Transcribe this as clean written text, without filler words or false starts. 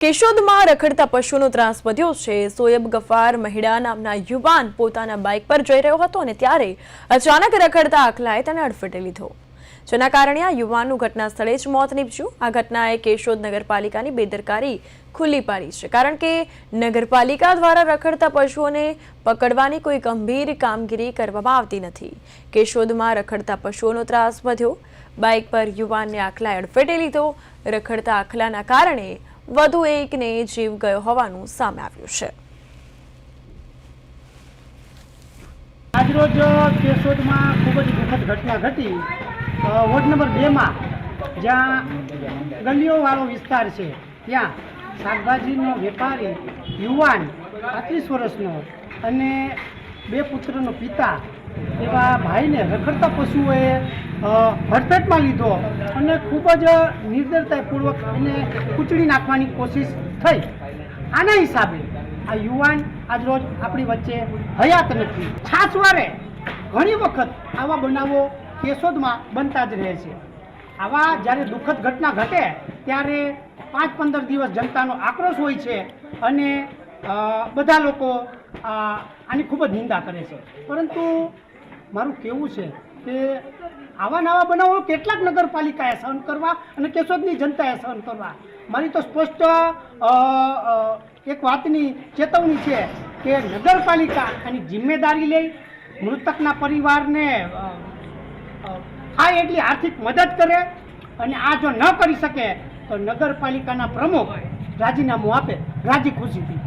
કેશોદમાં રખડતા પશુનો ત્રાસ વધ્યો છે। સોયબ ગફાર મહિડા નામના યુવાન પોતાના બાઇક પર જઈ રહ્યો હતો અને ત્યારે અચાનક રખડતા આખલાએ તેને અડફેટે લીધો, જેના કારણે આ યુવાનનું ઘટના સ્થળે જ મોત નીપજ્યું। આ ઘટનાએ કેશોદ નગરપાલિકાની બેદરકારી ખુલ્લી પાડી છે, કારણ કે નગરપાલિકા દ્વારા રખડતા પશુઓને પકડવાની કોઈ ગંભીર કામગીરી કરવામાં આવતી નથી। કેશોદમાં રખડતા પશુઓનો ત્રાસ વધ્યો, બાઇક પર યુવાનને આખલાએ અડફેટે લીધો। રખડતા આખલાના કારણે વધુ એકને જીવ ગયો હોવાનું સામે આવ્યું છે। આજરોજ કેશોદમાં ખૂબ જ દુઃખદ ઘટના ઘટી। વોર્ડ નંબર 2 માં જ્યાં ગલીઓવાળો વિસ્તાર છે, ત્યાં શાકભાજીનો વેપારી યુવાન 35 વર્ષનો અને 2 પુત્રનો પિતા એવા ભાઈને રખડતા પશુઓએ હડફેટમાં લીધો અને ખૂબ જ નિર્દયતાપૂર્વક એને કૂચડી નાખવાની કોશિશ થઈ। આના હિસાબે આ યુવાન આજરોજ આપણી વચ્ચે હયાત નથી। છાસવારે ઘણી વખત આવા બનાવો કેશોદમાં બનતા જ રહે છે। આવા જ્યારે દુઃખદ ઘટના ઘટે ત્યારે 5-15 દિવસ જનતાનો આક્રોશ હોય છે અને બધા લોકો આની ખૂબ જ નિંદા કરે છે, પરંતુ મારું કહેવું છે કે આવા નવા બનાવો કેટલાક નગરપાલિકાએ સહન કરવા અને કેશોદની જનતાએ સહન કરવા। મારી તો સ્પષ્ટ એક વાતની ચેતવણી છે કે નગરપાલિકા આની જિમ્મેદારી લઈ મૃતકના પરિવારને થાય એટલી આર્થિક મદદ કરે અને આ જો ન કરી શકે તો નગરપાલિકાના પ્રમુખ રાજીનામું આપે રાજી ખુશીથી।